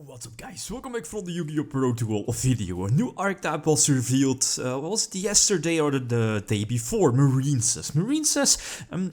What's up guys, welcome back from the Yugioh Pro Duel video. A new archetype was revealed, was it yesterday or the day before? Marincess.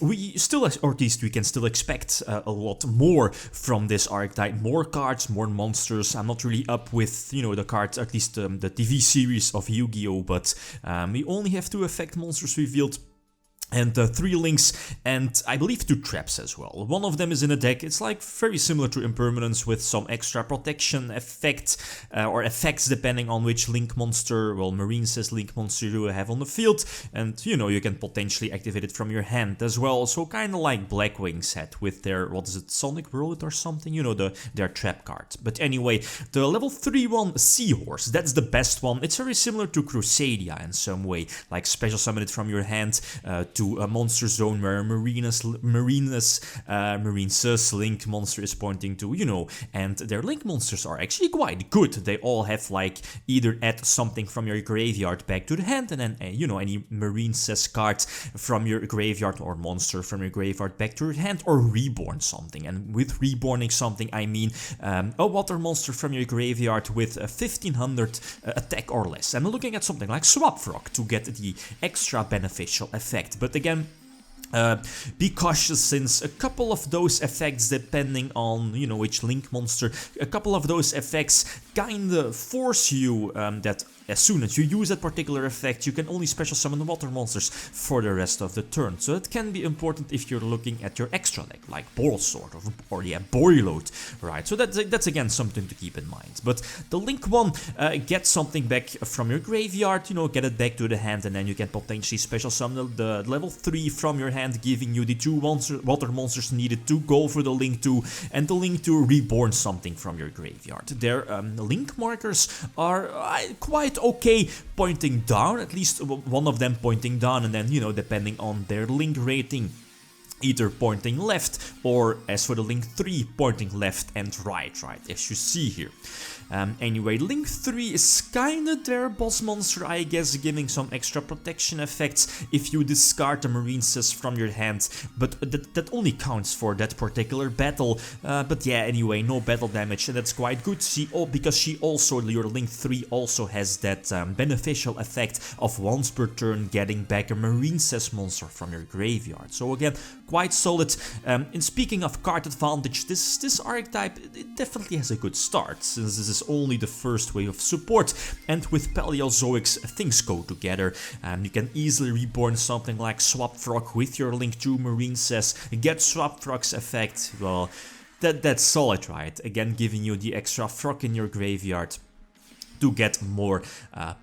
We still, or at least we can still expect a lot more from this archetype. More cards, more monsters. I'm not really up with, the cards, at least the TV series of Yugioh, but we only have 2 effect monsters revealed. And 3 links, and I believe 2 traps as well. One of them is in a deck. It's like very similar to Impermanence with some extra protection effects, or effects depending on which link monster, well, Marincess link monster you have on the field. And, you can potentially activate it from your hand as well. So kind of like Blackwing set with their, what is it, Sonic World or something? Their trap card. But anyway, the level 3-1 Seahorse, that's the best one. It's very similar to Crusadia in some way. Like special summon it from your hand, to a monster zone where Marincess link monster is pointing to, and their link monsters are actually quite good. They all have like either add something from your graveyard back to the hand, and then any Marincess card from your graveyard or monster from your graveyard back to your hand, or reborn something. And with reborning something, I mean a water monster from your graveyard with 1500 attack or less. I'm looking at something like Swap Frog to get the extra beneficial effect. But again, be cautious, since a couple of those effects, depending on which link monster, a couple of those effects kinda force you that as soon as you use that particular effect, you can only special summon water monsters for the rest of the turn. So it can be important if you're looking at your extra deck, like Ball Sword or Boiload, right? So that's again something to keep in mind. But the link one, get something back from your graveyard, get it back to the hand, and then you can potentially special summon the level 3 from your hand, giving you the 2 water monsters needed to go for the link 2, and the link 2 reborn something from your graveyard. Their link markers are quite okay pointing down, at least one of them pointing down, and then depending on their link rating, either pointing left, or as for the link 3, pointing left and right, as you see here. Anyway, link 3 is kinda their boss monster, I guess, giving some extra protection effects if you discard the Marincess from your hand, but that only counts for that particular battle. But yeah, anyway, no battle damage, and that's quite good, because your link 3 also has that beneficial effect of once per turn getting back a Marincess monster from your graveyard. So again, quite solid. And speaking of card advantage, this archetype, it definitely has a good start, since this is only the first wave of support, and with Paleozoics things go together. You can easily reborn something like Swap Frog with your link to Marincess, get Swap Frog's effect. Well, that's solid, right? Again, giving you the extra frog in your graveyard to get more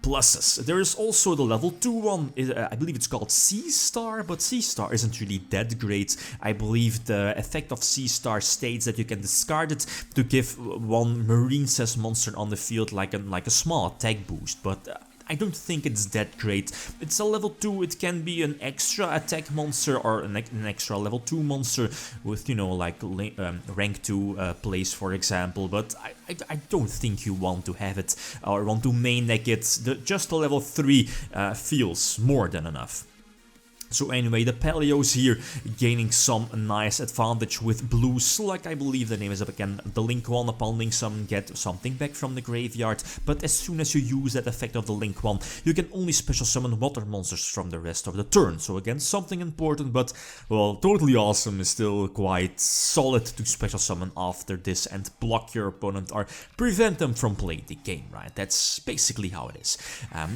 pluses. There is also the level 2 one, I believe it's called C-Star, but C-Star isn't really that great. I believe the effect of C-Star states that you can discard it to give one Marincess monster on the field like a small attack boost, but I don't think it's that great. It's a level 2, it can be an extra attack monster or an extra level 2 monster with, like rank 2 plays, for example, but I don't think you want to have it or want to main deck it. Just a level 3 feels more than enough. So anyway, the Paleos here gaining some nice advantage with blue slug, I believe the name is up again. The link 1, upon link summon, get something back from the graveyard, but as soon as you use that effect of the link 1, you can only special summon water monsters from the rest of the turn. So again, something important, but well, totally awesome is still quite solid to special summon after this and block your opponent or prevent them from playing the game, right? That's basically how it is.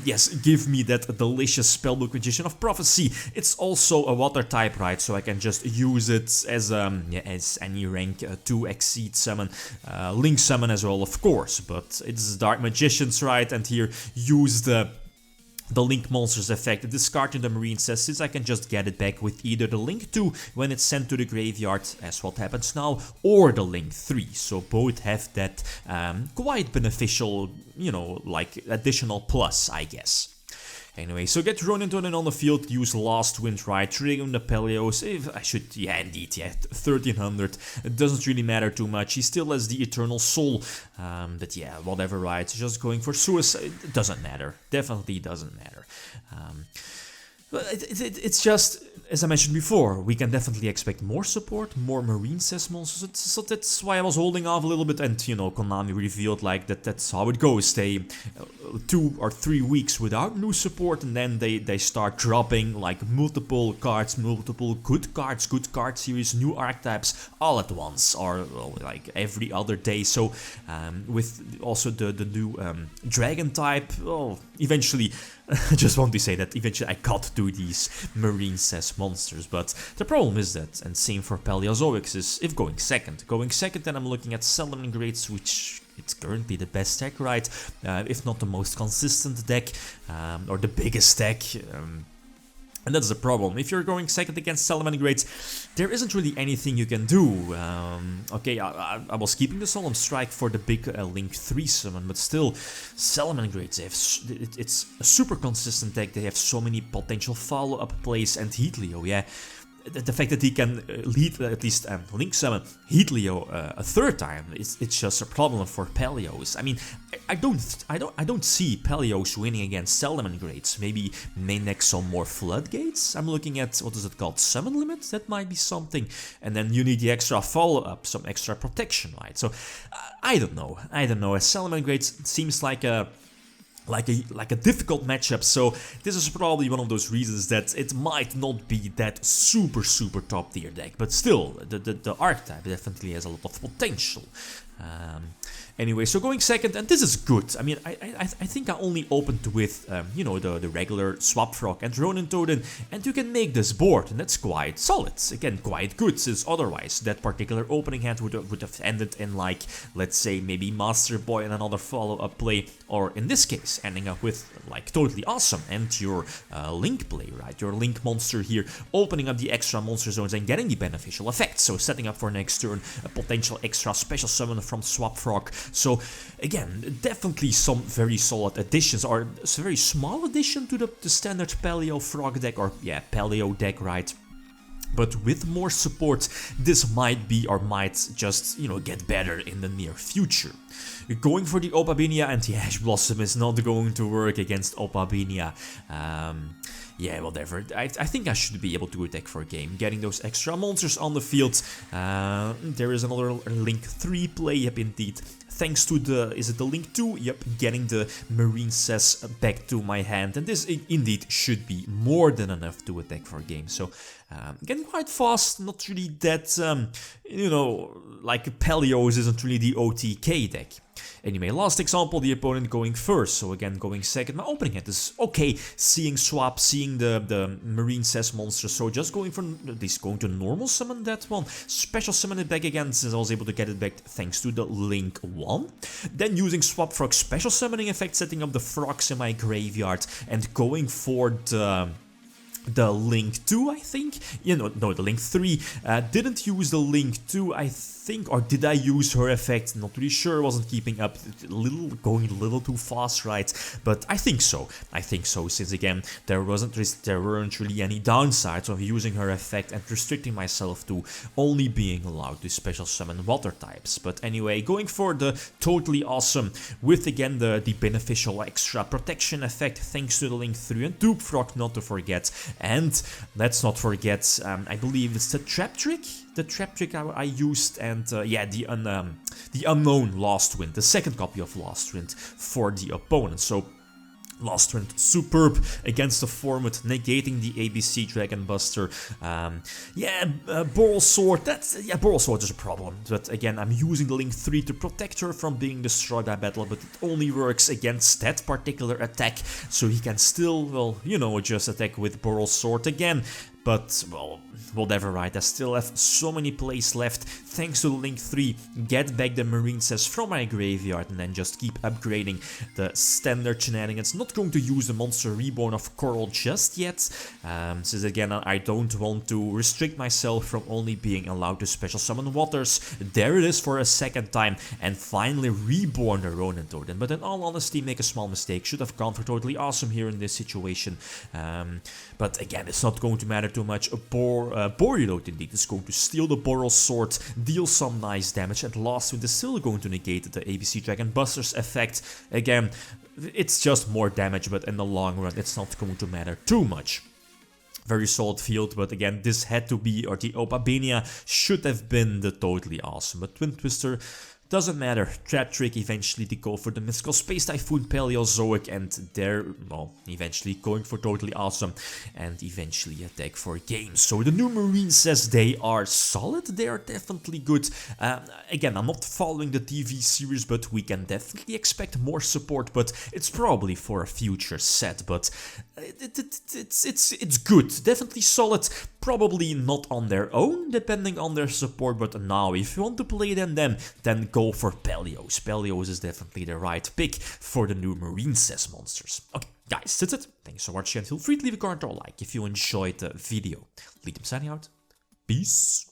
Yes, give me that delicious Spellbook Magician of Prophecy. It's also a water type, right? So I can just use it as any rank 2 exceed summon, link summon as well, of course. But it's Dark Magicians, right? And here use the link monsters effect, discarding the Marincess, since I can just get it back with either the link 2 when it's sent to the graveyard, as what happens now, or the link 3. So both have that quite beneficial, like additional plus, I guess. Anyway, so get Ronin on the field, use Last Wind, right, triggering the Paleos, indeed, 1300, it doesn't really matter too much, he still has the Eternal Soul, but yeah, whatever, right, just going for suicide, it doesn't matter, definitely doesn't matter. It's just, as I mentioned before, we can definitely expect more support, more Marincess monsters, so that's why I was holding off a little bit, and you know, Konami revealed like that's how it goes. They 2 or 3 weeks without new support, and then they start dropping like multiple cards, multiple good card series, new archetypes all at once, or well, like every other day. So with also the new dragon type, well, eventually I just want to say that eventually I got to these Marincess monsters, but the problem is that, and same for Paleozoics, is if going second, then I'm looking at Salamangreats, which it's currently the best deck, right? If not the most consistent deck, or the biggest deck. And that's the problem. If you're going second against Salamangreats, there isn't really anything you can do. Okay, I was keeping the Solemn Strike for the big Link 3 summon, but still, Salamangreats, it's a super consistent deck. They have so many potential follow-up plays, and Heatleo, yeah. The fact that he can lead at least Link summon Heatleo a third time, it's just a problem for Paleos. I mean, I don't see Paleos winning against Salamangreats. Maybe main deck some more Floodgates. I'm looking at, what is it called, Summon Limit? That might be something. And then you need the extra follow-up, some extra protection, right? So I don't know. Salamangreats seems like a difficult matchup, so this is probably one of those reasons that it might not be that super top tier deck, but still, the archetype definitely has a lot of potential. Anyway, so going second, and this is good. I mean, I think I only opened with, you know, the regular Swap Frog and Ronin Totem, and you can make this board, and that's quite solid. Again, quite good, since otherwise that particular opening hand would have ended in, like, let's say, maybe Master Boy and another follow-up play, or in this case, ending up with, like, totally awesome, and your Link play, right? Your Link monster here, opening up the extra monster zones and getting the beneficial effects, so setting up for next turn a potential extra special summon from Swap Frog. So again, definitely some very solid additions, or a very small addition to the standard Paleofrog deck, or yeah, Paleo deck, right? But with more support, this might be, or might just, you know, get better in the near future. Going for the Opabinia, and the Ash Blossom is not going to work against Opabinia. Yeah, whatever. I think I should be able to attack for a game, getting those extra monsters on the field. There is another Link 3 play, yep, indeed. Thanks to the, is it the Link 2? Yep, getting the Marincess back to my hand, and this indeed should be more than enough to attack for a game. So, getting quite fast, not really that, you know, like Paleos isn't really the OTK deck. Anyway, last example, the opponent going first, so again going second. My opening hand is okay, seeing swap, seeing the Marincess monster, so just going for, at least going to normal summon that one, special summon it back again, since I was able to get it back thanks to the Link 1. Then using Swap Frog special summoning effect, setting up the frogs in my graveyard, and going for the Link 2, I think? You know, no, the Link 3. Didn't use the Link 2, I think, or did I use her effect? Not really sure, wasn't keeping up, going a little too fast, right? But I think so, since again, there weren't really any downsides of using her effect and restricting myself to only being allowed to special summon water types. But anyway, going for the totally awesome, with again the beneficial extra protection effect, thanks to the Link 3 and Dupe Frog, not to forget. And let's not forget, I believe it's the Trap Trick? The Trap Trick I used, and yeah, the Unknown Lost Wind, the second copy of Lost Wind for the opponent. So Lost Wind, superb against the format, negating the ABC Dragon Buster. Boral Sword, Boral Sword is a problem. But again, I'm using the Link 3 to protect her from being destroyed by battle, but it only works against that particular attack. So he can still, well, you know, just attack with Boral Sword again. But, well, whatever, right? I still have so many plays left. Thanks to Link 3, get back the Marincess from my graveyard, and then just keep upgrading the standard shenanigans. Not going to use the Monster Reborn of Coral just yet, since again, I don't want to restrict myself from only being allowed to special summon waters. There it is for a second time, and finally reborn the Ronin Totem. But in all honesty, make a small mistake. Should have gone for totally awesome here in this situation. But again, it's not going to matter too much. Boreloid indeed is going to steal the Boral Sword, deal some nice damage, and Lost Wind is still going to negate the ABC Dragon Buster's effect. Again, it's just more damage, but in the long run, it's not going to matter too much. very solid field, but again, this had to be, or the Opabenia should have been the totally awesome. But Twin Twister, doesn't matter. Trap Trick eventually to go for the Mystical Space Typhoon Paleozoic, and they're, well, eventually going for totally awesome, and eventually attack for games. So the new Marincess, they are solid, they are definitely good. Again, I'm not following the TV series, but we can definitely expect more support, but it's probably for a future set, but it's good, definitely solid. Probably not on their own, depending on their support, but now if you want to play them, then go for Paleos. Paleos is definitely the right pick for the new Marincess monsters. Okay, guys, that's it. Thanks so much, and feel free to leave a comment or a like if you enjoyed the video. Lithium signing out. Peace.